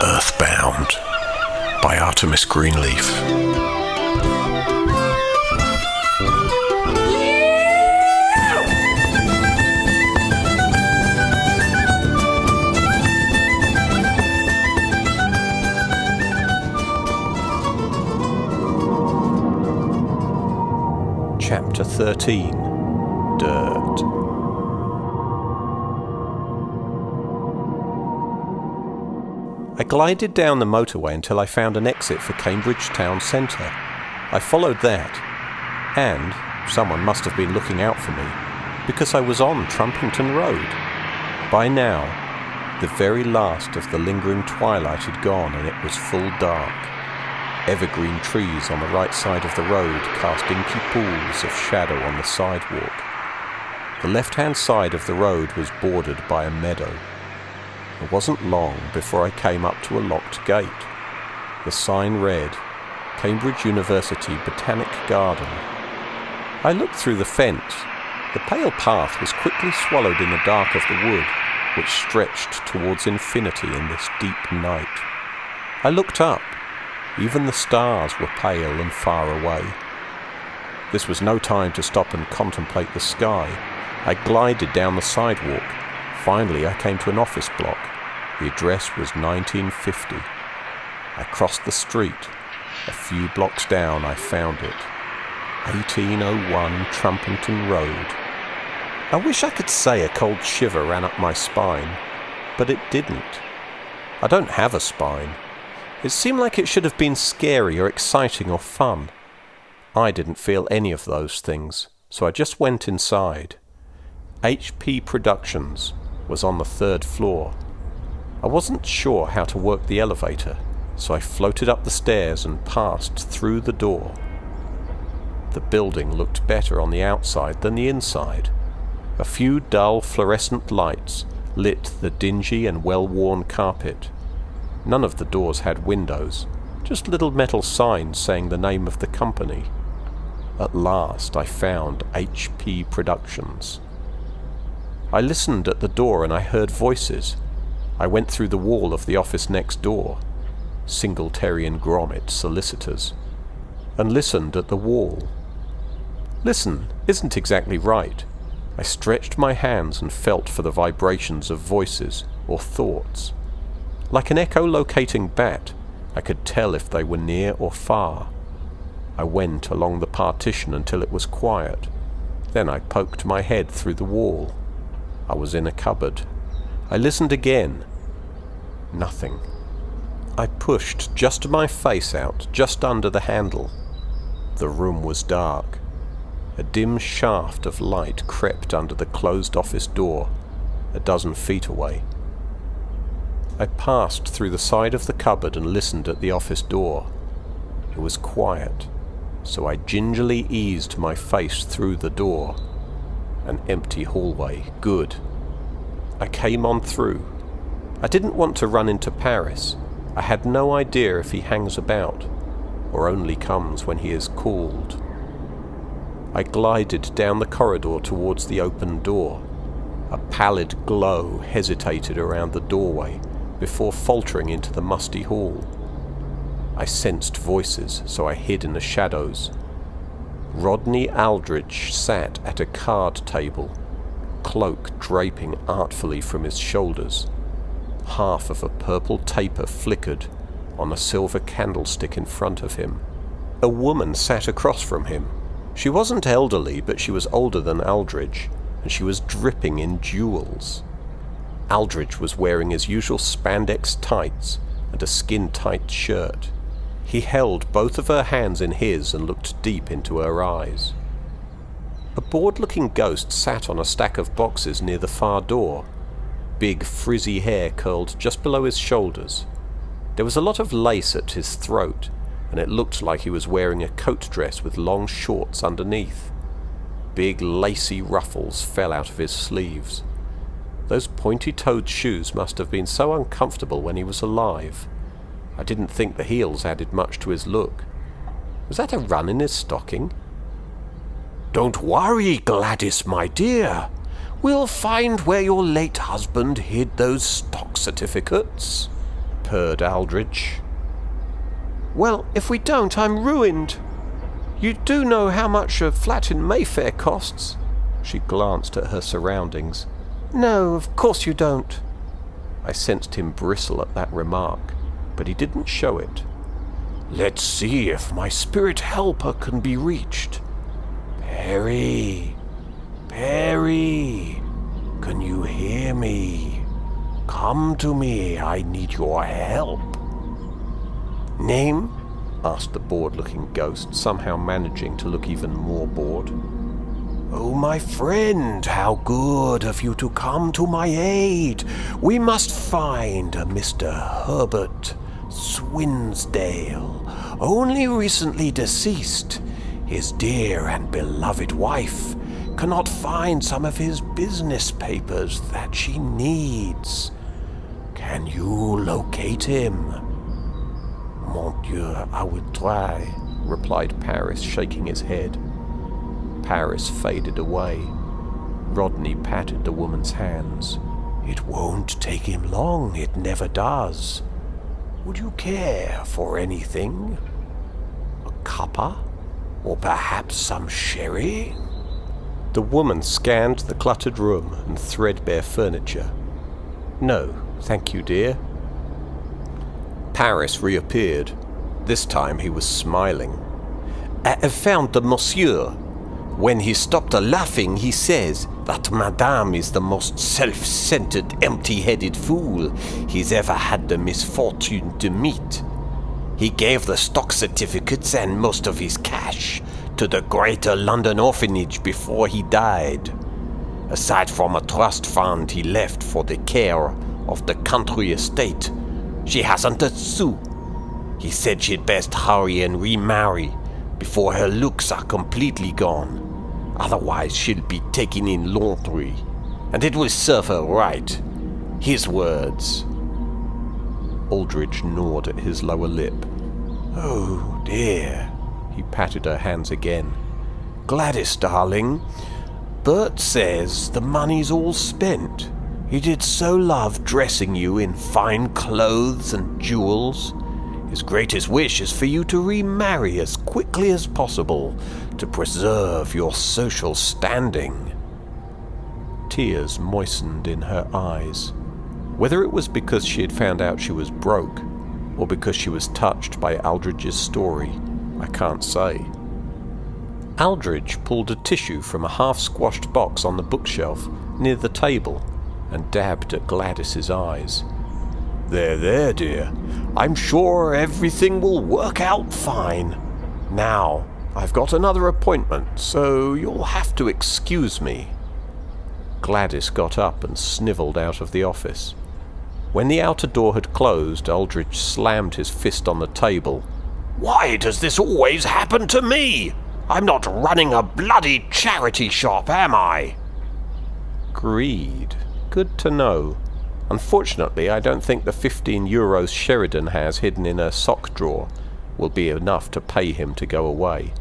Earthbound by Artemis Greenleaf. Chapter 13. Dirt. I glided down the motorway until I found an exit for Cambridge town centre. I followed that, and someone must have been looking out for me, because I was on Trumpington Road. By now, the very last of the lingering twilight had gone, and it was full dark. Evergreen trees on the right side of the road cast inky pools of shadow on the sidewalk. The left-hand side of the road was bordered by a meadow. It wasn't long before I came up to a locked gate. The sign read, Cambridge University Botanic Garden. I looked through the fence. The pale path was quickly swallowed in the dark of the wood, which stretched towards infinity in this deep night. I looked up. Even the stars were pale and far away. This was no time to stop and contemplate the sky. I glided down the sidewalk. Finally, I came to an office block. The address was 1950. I crossed the street. A few blocks down, I found it. 1801 Trumpington Road. I wish I could say a cold shiver ran up my spine, but it didn't. I don't have a spine. It seemed like it should have been scary or exciting or fun. I didn't feel any of those things, so I just went inside. HP Productions was on the 3rd floor. I wasn't sure how to work the elevator, so I floated up the stairs and passed through the door. The building looked better on the outside than the inside. A few dull fluorescent lights lit the dingy and well-worn carpet. None of the doors had windows, just little metal signs saying the name of the company. At last I found HP Productions. I listened at the door and I heard voices. I went through the wall of the office next door, Singletary and Gromit Solicitors, and listened at the wall. Listen isn't exactly right. I stretched my hands and felt for the vibrations of voices or thoughts. Like an echolocating bat, I could tell if they were near or far. I went along the partition until it was quiet. Then I poked my head through the wall. I was in a cupboard. I listened again. Nothing. I pushed just my face out, just under the handle. The room was dark. A dim shaft of light crept under the closed office door, a dozen feet away. I passed through the side of the cupboard and listened at the office door. It was quiet, so I gingerly eased my face through the door. An empty hallway. Good. I came on through. I didn't want to run into Paris. I had no idea if he hangs about, or only comes when he is called. I glided down the corridor towards the open door. A pallid glow hesitated around the doorway before faltering into the musty hall. I sensed voices, so I hid in the shadows. Rodney Aldrich sat at a card table, cloak draping artfully from his shoulders. Half of a purple taper flickered on a silver candlestick in front of him. A woman sat across from him. She wasn't elderly, but she was older than Aldrich, and she was dripping in jewels. Aldrich was wearing his usual spandex tights and a skin-tight shirt. He held both of her hands in his and looked deep into her eyes. A bored-looking ghost sat on a stack of boxes near the far door. Big, frizzy hair curled just below his shoulders. There was a lot of lace at his throat, and it looked like he was wearing a coat dress with long shorts underneath. Big, lacy ruffles fell out of his sleeves. Those pointy-toed shoes must have been so uncomfortable when he was alive. I didn't think the heels added much to his look. Was that a run in his stocking? Don't worry, Gladys, my dear. We'll find where your late husband hid those stock certificates, purred Aldrich. Well, if we don't, I'm ruined. You do know how much a flat in Mayfair costs? She glanced at her surroundings. No, of course you don't. I sensed him bristle at that remark, but he didn't show it. Let's see if my spirit helper can be reached. Perry, can you hear me? Come to me, I need your help. Name? Asked the bored-looking ghost, somehow managing to look even more bored. Oh, my friend, how good of you to come to my aid. We must find a Mr. Herbert Swinsdale, only recently deceased. His dear and beloved wife cannot find some of his business papers that she needs. Can you locate him? Mon Dieu, I will try, replied Paris, shaking his head. Paris faded away. Rodney patted the woman's hands. It won't take him long, it never does. Would you care for anything? A cuppa? Or perhaps some sherry? The woman scanned the cluttered room and threadbare furniture. No, thank you, dear. Paris reappeared. This time he was smiling. I have found the monsieur. When he stopped laughing, he says that Madame is the most self-centered, empty-headed fool he's ever had the misfortune to meet. He gave the stock certificates and most of his cash to the Greater London Orphanage before he died. Aside from a trust fund he left for the care of the country estate, she hasn't a sou. He said she'd best hurry and remarry before her looks are completely gone. Otherwise she'll be taken in laundry, and it will serve her right. His words. Aldrich gnawed at his lower lip. Oh, dear. He patted her hands again. Gladys, darling, Bert says the money's all spent. He did so love dressing you in fine clothes and jewels. His greatest wish is for you to remarry as quickly as possible to preserve your social standing. Tears moistened in her eyes. Whether it was because she had found out she was broke, or because she was touched by Aldridge's story, I can't say. Aldridge pulled a tissue from a half-squashed box on the bookshelf near the table and dabbed at Gladys's eyes. There, dear. I'm sure everything will work out fine. Now, I've got another appointment, so you'll have to excuse me. Gladys got up and snivelled out of the office. When the outer door had closed, Aldrich slammed his fist on the table. Why does this always happen to me? I'm not running a bloody charity shop, am I? Greed. Good to know. Unfortunately, I don't think the 15 euros Sheridan has hidden in her sock drawer will be enough to pay him to go away.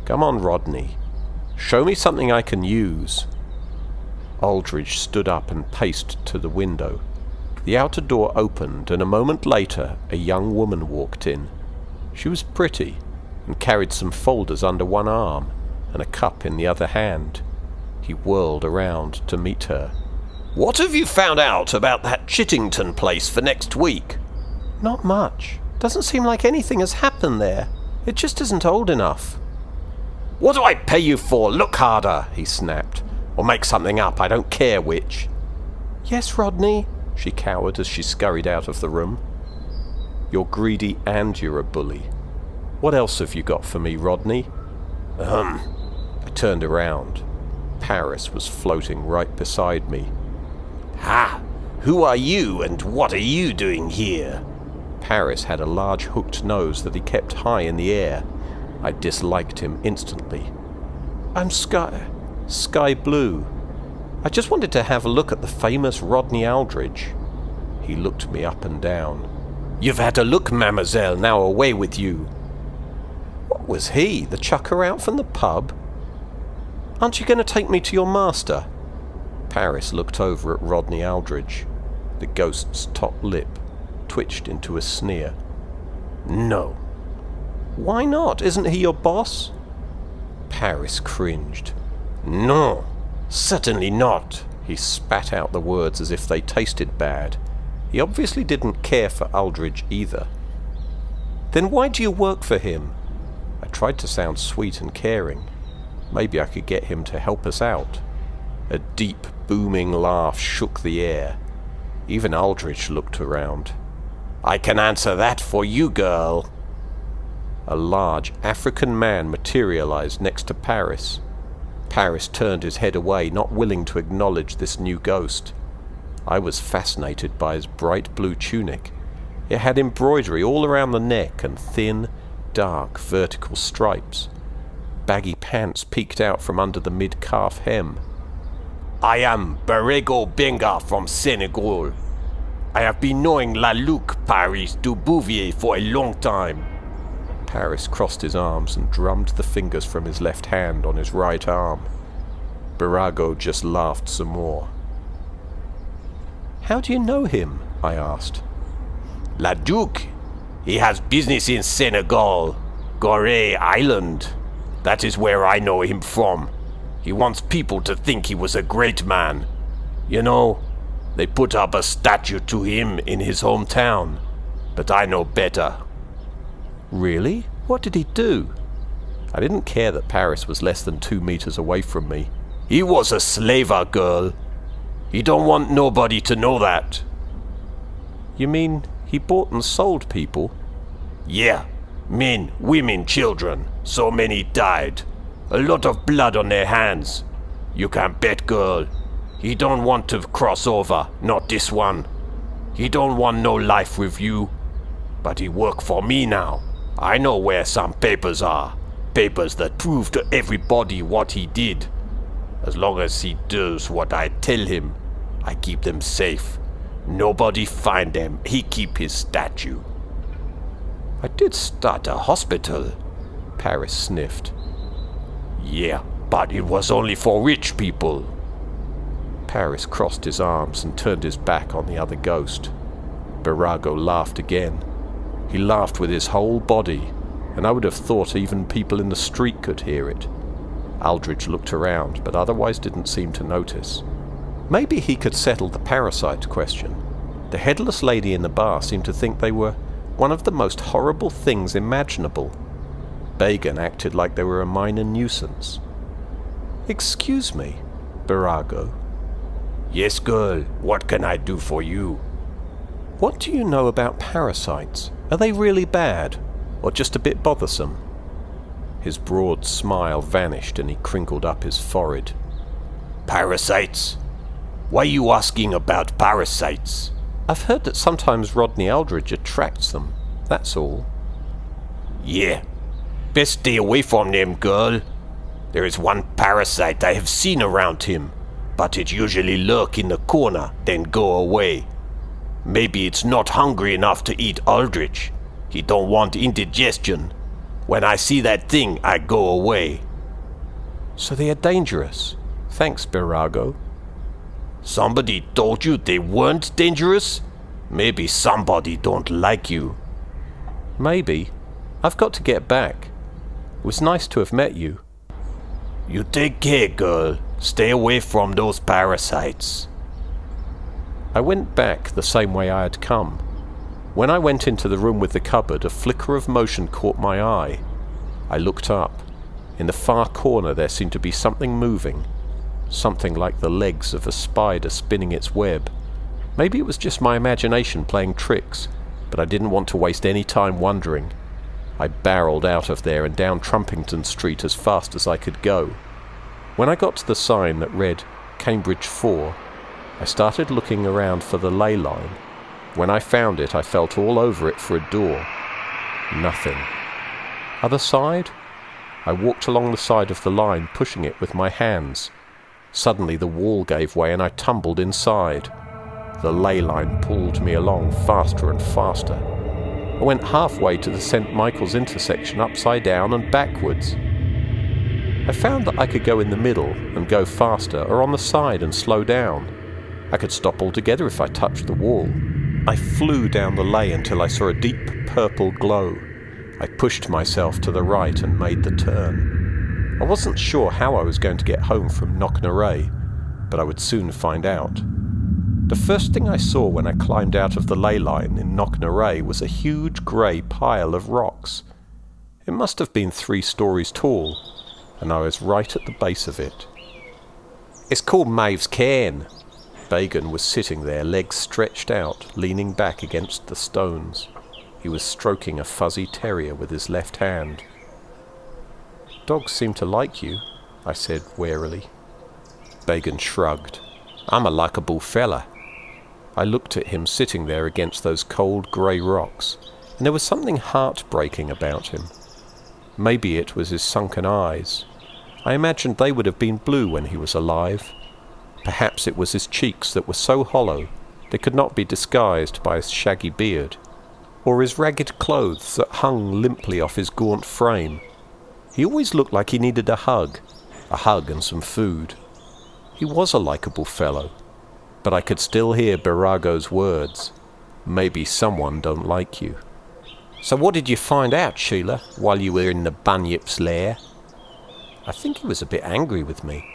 Come on, Rodney. Show me something I can use. Aldridge stood up and paced to the window. The outer door opened, and a moment later a young woman walked in. She was pretty, and carried some folders under one arm and a cup in the other hand. He whirled around to meet her. What have you found out about that Chittington place for next week? Not much. Doesn't seem like anything has happened there. It just isn't old enough. What do I pay you for? Look harder, he snapped. Or make something up, I don't care which. Yes, Rodney, she cowered as she scurried out of the room. You're greedy and you're a bully. What else have you got for me, Rodney? I turned around. Paris was floating right beside me. Ha! Who are you and what are you doing here? Paris had a large hooked nose that he kept high in the air. I disliked him instantly. I'm Sky Blue. I just wanted to have a look at the famous Rodney Aldridge. He looked me up and down. You've had a look, mademoiselle, now away with you. What was he, the chucker out from the pub? Aren't you going to take me to your master? Paris looked over at Rodney Aldridge. The ghost's top lip twitched into a sneer. No. Why not? Isn't he your boss? Paris cringed. No, certainly not. He spat out the words as if they tasted bad. He obviously didn't care for Aldridge either. Then why do you work for him? I tried to sound sweet and caring. Maybe I could get him to help us out. A deep, booming laugh shook the air. Even Aldridge looked around. I can answer that for you, girl. A large African man materialized next to Paris. Paris turned his head away, not willing to acknowledge this new ghost. I was fascinated by his bright blue tunic. It had embroidery all around the neck and thin, dark, vertical stripes. Baggy pants peeked out from under the mid-calf hem. I am Barrego Benga from Senegal. I have been knowing La Luc Paris du Bouvier for a long time. Paris crossed his arms and drummed the fingers from his left hand on his right arm. Barrego just laughed some more. How do you know him? I asked. La Duc. He has business in Senegal, Gorée Island. That is where I know him from. He wants people to think he was a great man. You know, they put up a statue to him in his hometown. But I know better. Really? What did he do? I didn't care that Paris was less than 2 meters away from me. He was a slaver, girl. He don't want nobody to know that. You mean he bought and sold people? Yeah. Men, women, children. So many died. A lot of blood on their hands. You can bet, girl. He don't want to cross over, not this one. He don't want no life with you. But he work for me now. I know where some papers are. Papers that prove to everybody what he did. As long as he does what I tell him, I keep them safe. Nobody find them. He keep his statue. I did start a hospital, Paris sniffed. Yeah, but it was only for rich people. Paris crossed his arms and turned his back on the other ghost. Barrego laughed again. He laughed with his whole body, and I would have thought even people in the street could hear it. Aldridge looked around, but otherwise didn't seem to notice. Maybe he could settle the parasite question. The headless lady in the bar seemed to think they were one of the most horrible things imaginable. Bagan acted like they were a minor nuisance. Excuse me, Barrego. Yes, girl, what can I do for you? What do you know about parasites? Are they really bad, or just a bit bothersome? His broad smile vanished and he crinkled up his forehead. Parasites? Why are you asking about parasites? I've heard that sometimes Rodney Aldridge attracts them, that's all. Yeah. Best stay away from them, girl. There is one parasite I have seen around him, but it usually lurk in the corner, then go away. Maybe it's not hungry enough to eat Aldrich. He don't want indigestion. When I see that thing, I go away. So they are dangerous. Thanks, Barrego. Somebody told you they weren't dangerous? Maybe somebody don't like you. Maybe. I've got to get back. It was nice to have met you. You take care, girl. Stay away from those parasites. I went back the same way I had come. When I went into the room with the cupboard, a flicker of motion caught my eye. I looked up. In the far corner there seemed to be something moving. Something like the legs of a spider spinning its web. Maybe it was just my imagination playing tricks, but I didn't want to waste any time wondering. I barreled out of there and down Trumpington Street as fast as I could go. When I got to the sign that read Cambridge 4, I started looking around for the ley line. When I found it, I felt all over it for a door. Nothing. Other side? I walked along the side of the line, pushing it with my hands. Suddenly the wall gave way and I tumbled inside. The ley line pulled me along faster and faster. I went halfway to the St. Michael's intersection upside down and backwards. I found that I could go in the middle and go faster, or on the side and slow down. I could stop altogether if I touched the wall. I flew down the lay until I saw a deep purple glow. I pushed myself to the right and made the turn. I wasn't sure how I was going to get home from Knocknarea, but I would soon find out. The first thing I saw when I climbed out of the ley line in Knocknarea was a huge grey pile of rocks. It must have been 3 stories tall, and I was right at the base of it. "It's called Maeves Can." Bagan was sitting there, legs stretched out, leaning back against the stones. He was stroking a fuzzy terrier with his left hand. "Dogs seem to like you," I said warily. Bagan shrugged. "I'm a likeable fella." I looked at him sitting there against those cold grey rocks, and there was something heartbreaking about him. Maybe it was his sunken eyes. I imagined they would have been blue when he was alive. Perhaps it was his cheeks that were so hollow they could not be disguised by his shaggy beard, or his ragged clothes that hung limply off his gaunt frame. He always looked like he needed a hug and some food. He was a likeable fellow, but I could still hear Barago's words. "Maybe someone don't like you." "So what did you find out, Sheila, while you were in the Bunyip's lair?" I think he was a bit angry with me.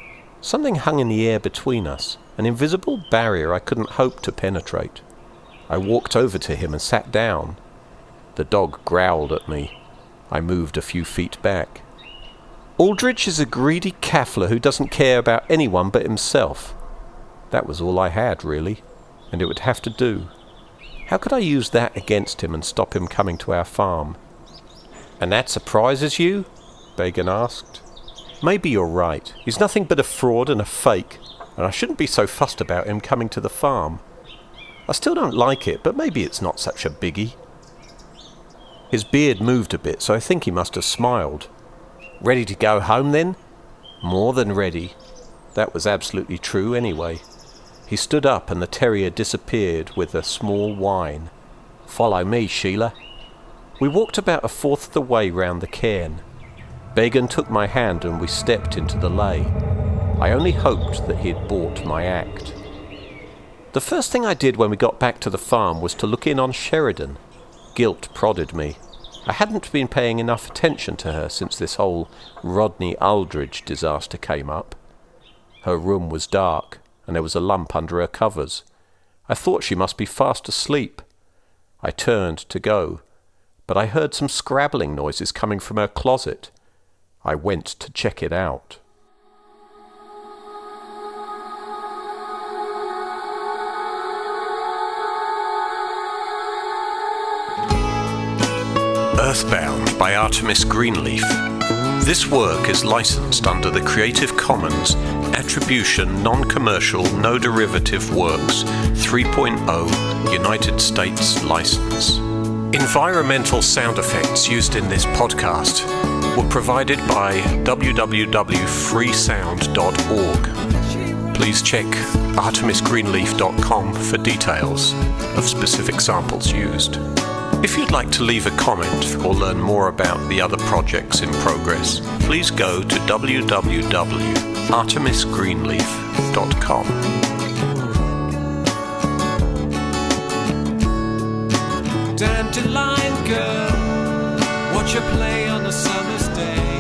Something hung in the air between us, an invisible barrier I couldn't hope to penetrate. I walked over to him and sat down. The dog growled at me. I moved a few feet back. "Aldrich is a greedy caffler who doesn't care about anyone but himself." That was all I had, really, and it would have to do. How could I use that against him and stop him coming to our farm? "And that surprises you?" Bagan asked. "Maybe you're right. He's nothing but a fraud and a fake, and I shouldn't be so fussed about him coming to the farm. I still don't like it, but maybe it's not such a biggie." His beard moved a bit, so I think he must have smiled. "Ready to go home, then?" "More than ready." That was absolutely true, anyway. He stood up, and the terrier disappeared with a small whine. "Follow me, Sheila." We walked about a fourth of the way round the cairn. Bagan took my hand, and we stepped into the ley. I only hoped that he had bought my act. The first thing I did when we got back to the farm was to look in on Sheridan. Guilt prodded me. I hadn't been paying enough attention to her since this whole Rodney Aldridge disaster came up. Her room was dark, and there was a lump under her covers. I thought she must be fast asleep. I turned to go, but I heard some scrabbling noises coming from her closet. I went to check it out. Earthbound by Artemis Greenleaf. This work is licensed under the Creative Commons Attribution Non-Commercial No Derivative Works 3.0 United States license. Environmental sound effects used in this podcast were provided by www.freesound.org. Please check artemisgreenleaf.com for details of specific samples used. If you'd like to leave a comment or learn more about the other projects in progress, please go to www.artemisgreenleaf.com. Dandelion girl, watch her play on a summer's day.